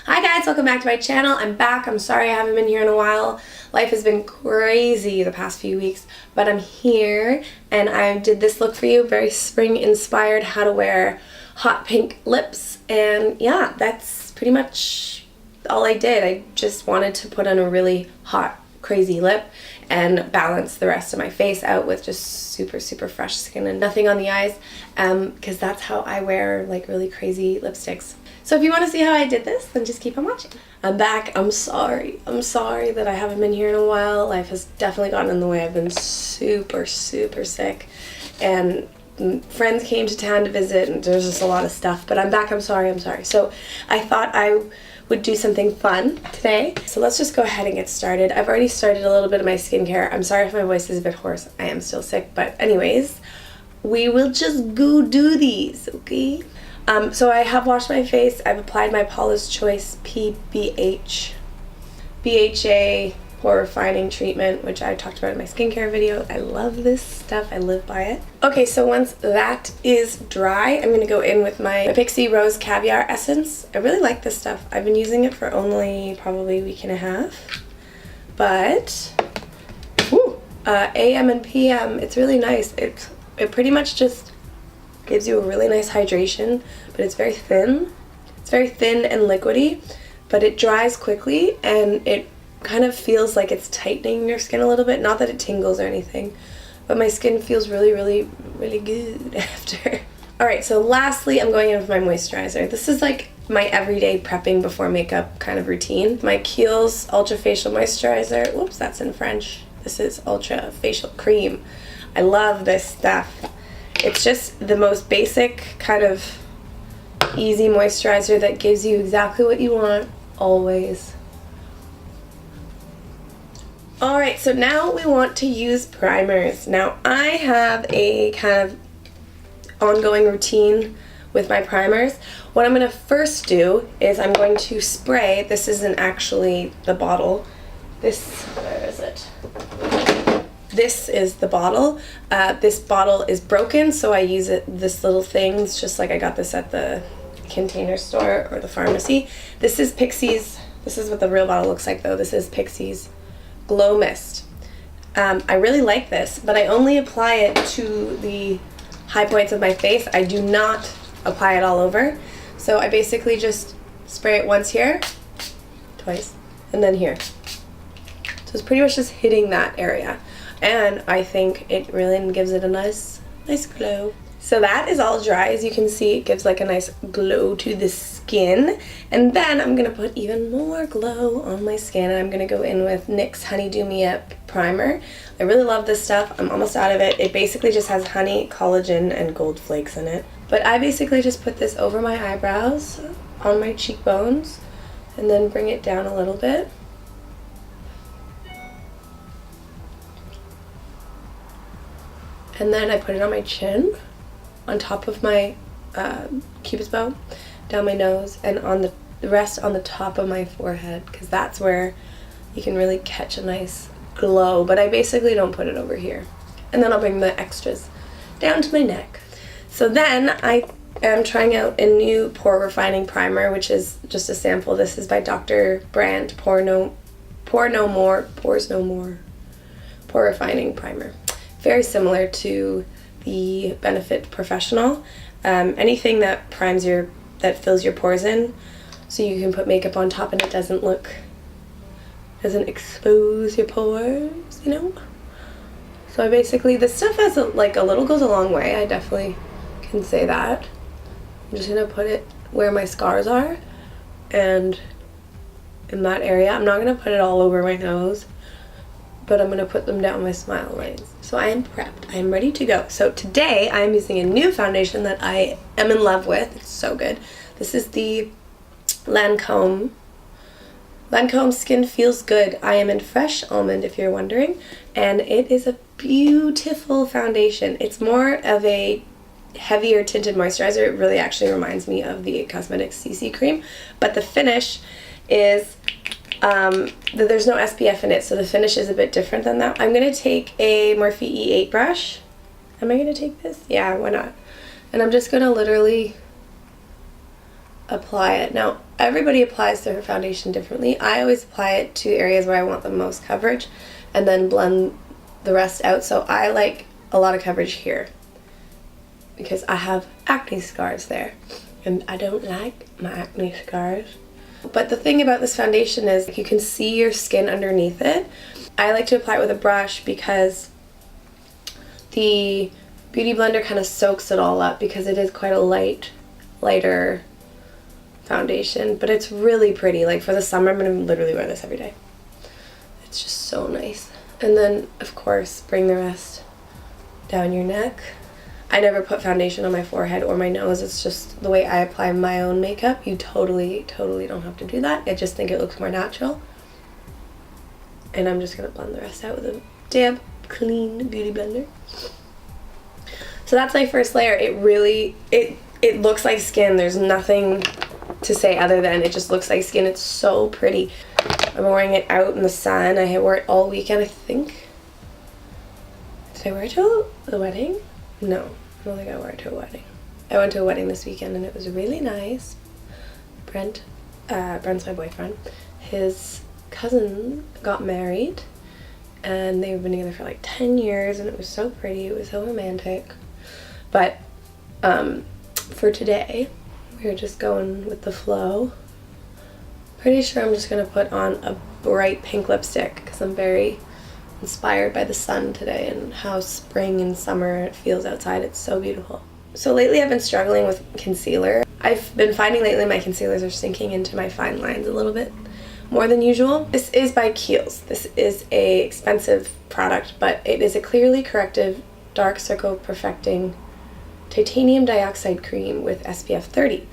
Hi guys, welcome back to my channel. I'm back. I'm sorry I haven't been here in a while. Life has been crazy the past few weeks, but I'm here and I did this look for you, very spring inspired, how to wear hot pink lips, and yeah, that's pretty much all I did. I just wanted to put on a really hot, crazy lip and balance the rest of my face out with just super fresh skin and nothing on the eyes, because that's how I wear like really crazy lipsticks. So if you want to see how I did this, then just keep on watching. I'm back. I'm sorry that I haven't been here in a while. Life has definitely gotten in the way. I've been super sick, and friends came to town to visit, and there's just a lot of stuff, but I'm back. I'm sorry. So I thought I would do something fun today. So let's just go ahead and get started. I've already started a little bit of my skincare. I'm sorry if my voice is a bit hoarse. I am still sick, but anyways, we will just go do these, okay? So I have washed my face. I've applied my Paula's Choice BHA Pore Refining Treatment, which I talked about in my skincare video. I love this stuff. I live by it. Okay, so once that is dry, I'm going to go in with my Pixi Rose Caviar Essence. I really like this stuff. I've been using it for only probably a week and a half. But, AM and PM, it's really nice. It pretty much just gives you a really nice hydration, but it's very thin. It's very thin and liquidy, but it dries quickly and it kind of feels like it's tightening your skin a little bit. Not that it tingles or anything, but my skin feels really good after. Alright, so lastly, I'm going in with my moisturizer. This is like my everyday prepping before makeup kind of routine. My Kiehls Ultra Facial Moisturizer. Whoops, that's in French. This is Ultra Facial Cream. I love this stuff. It's just the most basic kind of easy moisturizer that gives you exactly what you want, always. Alright, so now we want to use primers. Now I have a kind of ongoing routine with my primers. What I'm going to first do is I'm going to spray. This isn't actually the bottle. Where is it? This is the bottle. This bottle is broken, so I use this little thing. It's just like I got this at the Container Store or the pharmacy. This is Pixi's. This is what the real bottle looks like, though. This is Pixi's Glow Mist. I really like this, but I only apply it to the high points of my face. I do not apply it all over. So I basically just spray it once here, twice, and then here. So it's pretty much just hitting that area. And I think it really gives it a nice glow. So that is all dry. As you can see, it gives like a nice glow to the skin. And then I'm going to put even more glow on my skin. And I'm going to go in with NYX Honeydew Me Up Primer. I really love this stuff. I'm almost out of it. It basically just has honey, collagen, and gold flakes in it. But I basically just put this over my eyebrows, on my cheekbones, and then bring it down a little bit. And then I put it on my chin, on top of my cupid's bow, down my nose, and on the rest on the top of my forehead, because that's where you can really catch a nice glow. But I basically don't put it over here. And then I'll bring the extras down to my neck. So then I am trying out a new Pore Refining Primer, which is just a sample. This is by Dr. Brant, Pores No More Pore Refining Primer. Very similar to the Benefit Professional. Anything that that fills your pores in, so you can put makeup on top and it doesn't expose your pores, you know? So I basically, this stuff has a little goes a long way. I definitely can say that. I'm just gonna put it where my scars are and in that area. I'm not gonna put it all over my nose, but I'm going to put them down my smile lines. So I am prepped. I am ready to go. So today I am using a new foundation that I am in love with. It's so good. This is the Lancome. Lancome Skin Feels Good. I am in Fresh Almond, if you're wondering. And it is a beautiful foundation. It's more of a heavier tinted moisturizer. It really actually reminds me of the Cosmetics CC cream. But the finish is there's no SPF in it, so the finish is a bit different than that. I'm going to take a Morphe E8 brush. Am I going to take this? Yeah, why not? And I'm just going to literally apply it. Now, everybody applies their foundation differently. I always apply it to areas where I want the most coverage and then blend the rest out. So I like a lot of coverage here because I have acne scars there and I don't like my acne scars. But the thing about this foundation is you can see your skin underneath it. I like to apply it with a brush because the Beauty Blender kind of soaks it all up because it is quite a lighter foundation, but it's really pretty. Like for the summer, I'm going to literally wear this every day. It's just so nice. And then, of course, bring the rest down your neck. I never put foundation on my forehead or my nose. It's just the way I apply my own makeup. You totally don't have to do that. I just think it looks more natural. And I'm just going to blend the rest out with a damp, clean Beauty Blender. So that's my first layer. It really, it looks like skin. There's nothing to say other than it just looks like skin. It's so pretty. I'm wearing it out in the sun. I wore it all weekend, I think. Did I wear it to the wedding? No, I don't think I wore it to a wedding. I went to a wedding this weekend and it was really nice. Brant's my boyfriend. His cousin got married and they've been together for like 10 years and it was so pretty. It was so romantic. But for today, we're just going with the flow. Pretty sure I'm just going to put on a bright pink lipstick because I'm very inspired by the sun today and how spring and summer it feels outside. It's so beautiful. So lately I've been struggling with concealer. I've been finding lately my concealers are sinking into my fine lines a little bit more than usual. This is by Kiehls. This is a expensive product, but it is a clearly corrective dark circle perfecting titanium dioxide cream with SPF 30.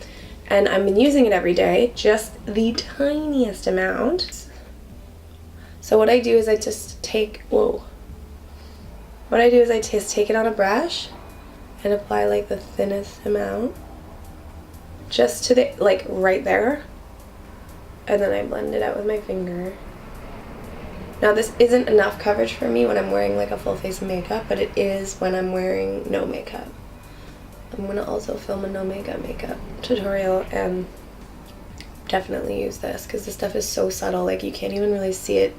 And I've been using it every day, just the tiniest amount. So what I do is I just take, take it on a brush and apply like the thinnest amount just to the, like right there. And then I blend it out with my finger. Now this isn't enough coverage for me when I'm wearing like a full face of makeup, but it is when I'm wearing no makeup. I'm going to also film a no makeup tutorial and definitely use this because this stuff is so subtle, like you can't even really see it.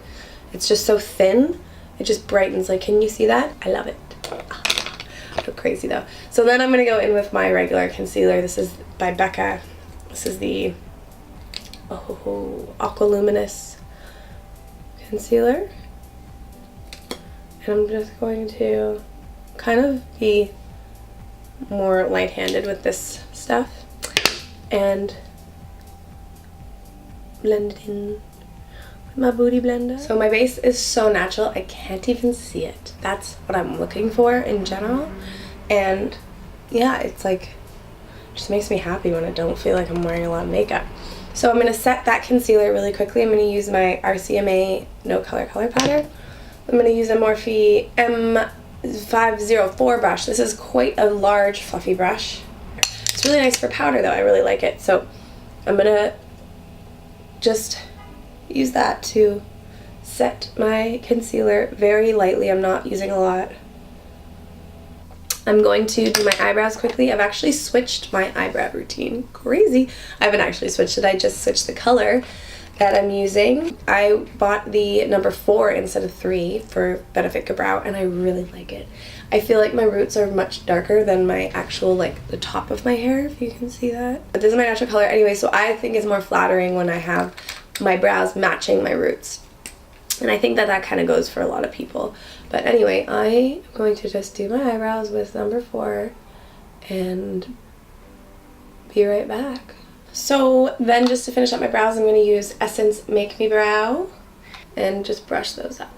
It's just so thin, it just brightens. Like, can you see that? I love it. I look crazy though. So then I'm going to go in with my regular concealer. This is by Becca. This is the Aqua Luminous concealer. And I'm just going to kind of be more light-handed with this stuff and blend it in with my Beauty Blender. So my base is so natural I can't even see it. That's what I'm looking for in general, and yeah, it's like just makes me happy when I don't feel like I'm wearing a lot of makeup. So I'm going to set that concealer really quickly. I'm going to use my RCMA No Color Powder. I'm going to use a Morphe M504 brush. This is quite a large fluffy brush. It's really nice for powder though. I really like it. So I'm gonna just use that to set my concealer very lightly. I'm not using a lot. I'm going to do my eyebrows quickly. I've actually switched my eyebrow routine. Crazy. I haven't actually switched it. I just switched the color that I'm using. I bought the number 4 instead of 3 for Benefit Kabrow and I really like it. I feel like my roots are much darker than my actual, like the top of my hair, if you can see that. But this is my natural color anyway, so I think it's more flattering when I have my brows matching my roots. And I think that that kind of goes for a lot of people. But anyway, I'm going to just do my eyebrows with number 4 and be right back. So then just to finish up my brows, I'm going to use Essence Make Me Brow and just brush those up.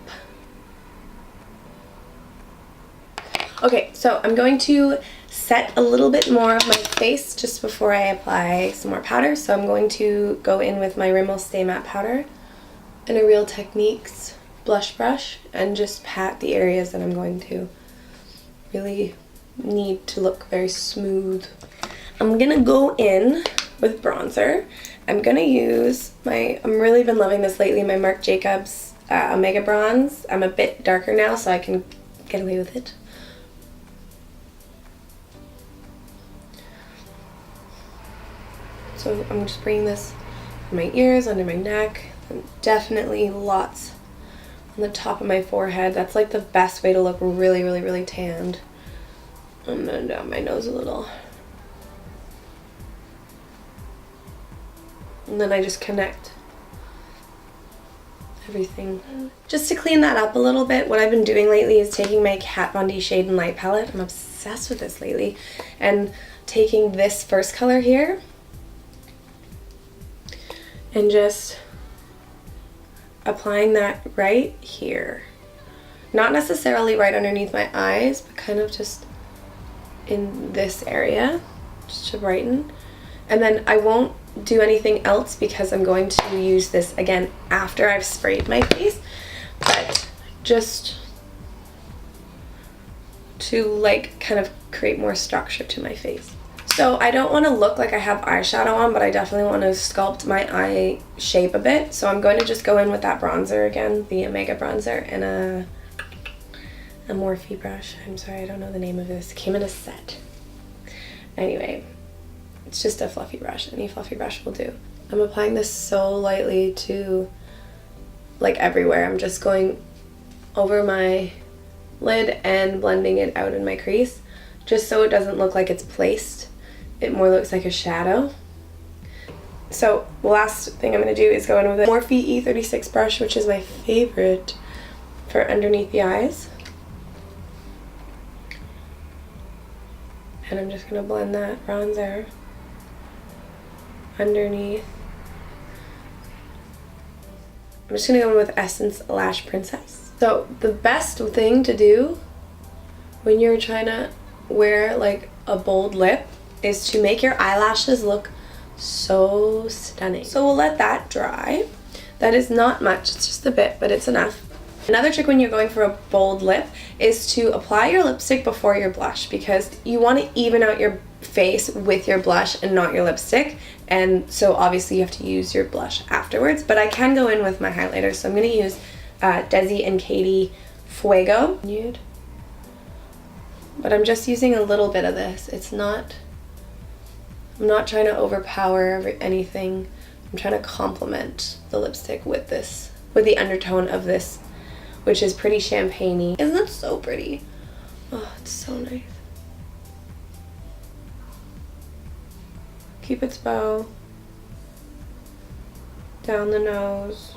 Okay, so I'm going to set a little bit more of my face just before I apply some more powder. So I'm going to go in with my Rimmell Stay Matte Powder and a Real Techniques blush brush and just pat the areas that I'm going to really need to look very smooth. I'm going to go in with bronzer. I'm gonna use my, I'm really been loving this lately, my Marc Jacobs Omega Bronze. I'm a bit darker now so I can get away with it. So So I'm just bringing this in my ears, under my neck, and definitely lots on the top of my forehead. That's like the best way to look really, really, really tanned. And then down my nose a little. And then I just connect everything. Just to clean that up a little bit, what I've been doing lately is taking my Kat Von D Shade and Light palette. I'm obsessed with this lately. And taking this first color here and just applying that right here. Not necessarily right underneath my eyes, but kind of just in this area, just to brighten. And then I won't do anything else because I'm going to use this again after I've sprayed my face, but just to like kind of create more structure to my face. So I don't want to look like I have eyeshadow on, but I definitely want to sculpt my eye shape a bit. So I'm going to just go in with that bronzer again, the Omega bronzer, and a Morphe brush. I'm sorry, I don't know the name of this. It came in a set. Anyway, it's just a fluffy brush. Any fluffy brush will do. I'm applying this so lightly to like everywhere. I'm just going over my lid and blending it out in my crease, just so it doesn't look like it's placed. It more looks like a shadow. So the last thing I'm going to do is go in with a Morphe E36 brush, which is my favorite for underneath the eyes. And I'm just going to blend that bronzer underneath. I'm just going to go in with Essence Lash Princess. So the best thing to do when you're trying to wear like a bold lip is to make your eyelashes look so stunning. So we'll let that dry. That is not much, it's just a bit, but it's enough. Another trick when you're going for a bold lip is to apply your lipstick before your blush, because you want to even out your face with your blush and not your lipstick, and so obviously you have to use your blush afterwards. But I can go in with my highlighter, so I'm going to use Desi and Katy Fuego nude, but I'm just using a little bit of this. I'm not trying to overpower anything. I'm trying to complement the lipstick with this, with the undertone of this, which is pretty champagne-y. Isn't that so pretty? Oh, it's so nice. Cupid's bow. Down the nose.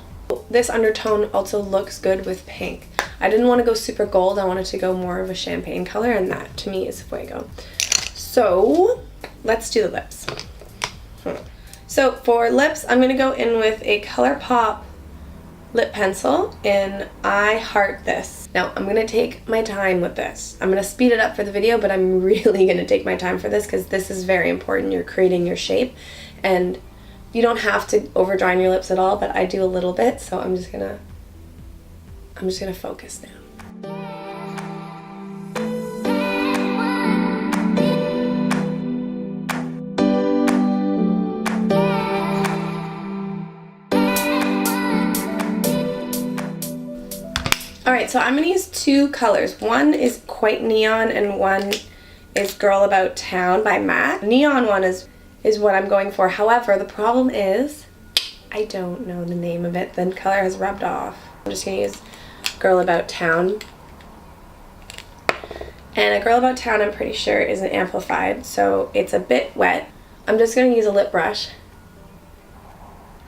This undertone also looks good with pink. I didn't want to go super gold. I wanted to go more of a champagne color, and that to me is Fuego. So let's do the lips. So for lips, I'm going to go in with a Colourpop lip pencil, and I heart this. Now I'm going to take my time with this. I'm going to speed it up for the video, but I'm really going to take my time for this because this is very important. You're creating your shape, and you don't have to over dry your lips at all, but I do a little bit, so I'm just gonna focus now. Alright, so I'm going to use two colors. One is quite neon and one is Girl About Town by MAC. Neon one is what I'm going for. However, the problem is I don't know the name of it. The color has rubbed off. I'm just going to use Girl About Town. And a Girl About Town, I'm pretty sure, isn't amplified, so it's a bit wet. I'm just going to use a lip brush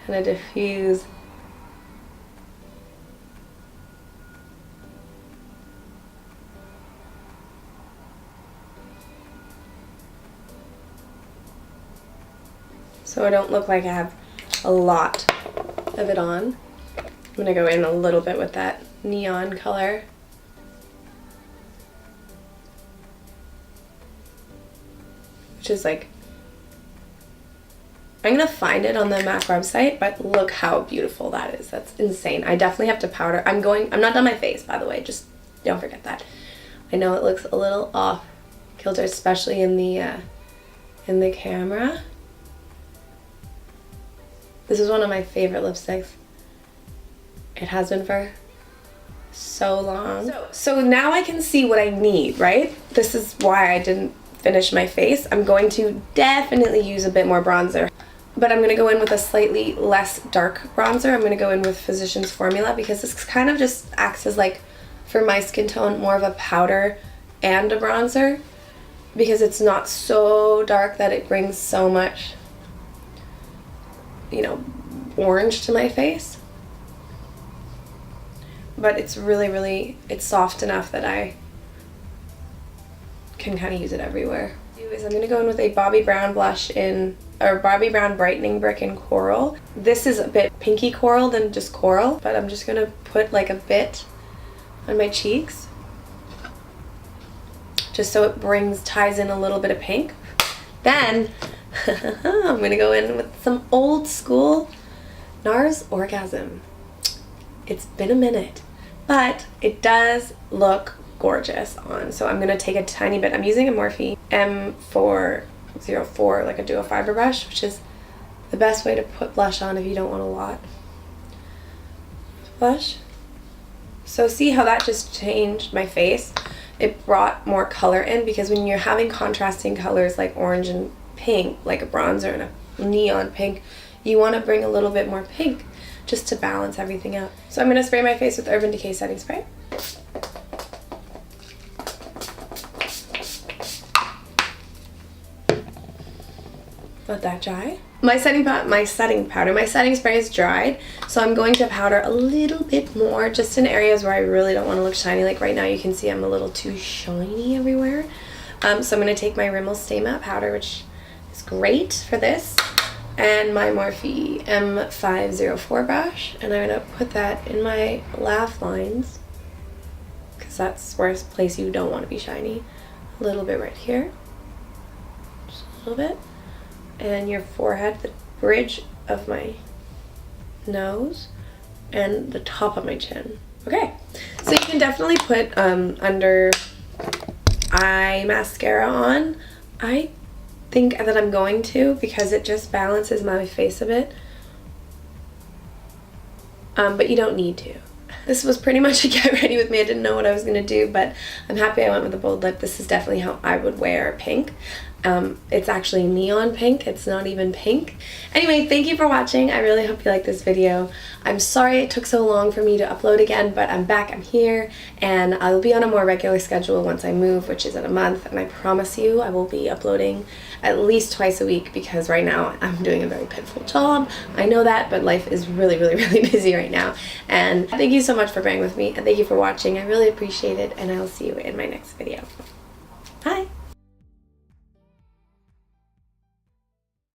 and a diffuse. So I don't look like I have a lot of it on. I'm going to go in a little bit with that neon color. Which is like, I'm going to find it on the MAC website, but look how beautiful that is. That's insane. I definitely have to powder. I'm not done my face, by the way. Just don't forget that. I know it looks a little off kilter, especially in the camera. This is one of my favorite lipsticks. It has been for so long. So now I can see what I need, right? This is why I didn't finish my face. I'm going to definitely use a bit more bronzer. but I'm going to go in with a slightly less dark bronzer. I'm going to go in with Physicians Formula because this kind of just acts as like, for my skin tone, more of a powder and a bronzer because it's not so dark that it brings so much, you know, orange to my face. But it's really, it's soft enough that I can kind of use it everywhere. I'm going to go in with a Bobbi Brown blush or Bobbi Brown Brightening Brick in Coral. This is a bit pinky coral than just coral, but I'm just going to put like a bit on my cheeks just so it ties in a little bit of pink. Then I'm going to go in with some old school NARS Orgasm. It's been a minute, but it does look gorgeous on. So I'm going to take a tiny bit. I'm using a Morphe M404, like a duo fiber brush, which is the best way to put blush on if you don't want a lot of blush. So see how that just changed my face? It brought more color in because when you're having contrasting colors like orange and pink, like a bronzer and a neon pink, you want to bring a little bit more pink just to balance everything out. So I'm going to spray my face with Urban Decay setting spray. Let that dry. My setting spray is dried, so I'm going to powder a little bit more just in areas where I really don't want to look shiny. Like right now you can see I'm a little too shiny everywhere. So I'm going to take my Rimmell Stay Matte powder, which is great for this, and my Morphe M504 brush, and I'm going to put that in my laugh lines because that's where it's a place you don't want to be shiny. A little bit right here, just a little bit. And your forehead, the bridge of my nose, and the top of my chin. Okay, so you can definitely put under eye mascara on. I think that I'm going to because it just balances my face a bit. But you don't need to. This was pretty much a get ready with me. I didn't know what I was going to do, but I'm happy I went with a bold lip. This is definitely how I would wear pink. It's actually neon pink. It's not even pink. Anyway, thank you for watching. I really hope you liked this video. I'm sorry it took so long for me to upload again, but I'm back, I'm here, and I'll be on a more regular schedule once I move, which is in a month, and I promise you I will be uploading at least twice a week because right now I'm doing a very pitiful job. I know that, but life is really busy right now. And thank you so much for bearing with me, and thank you for watching. I really appreciate it, and I'll see you in my next video.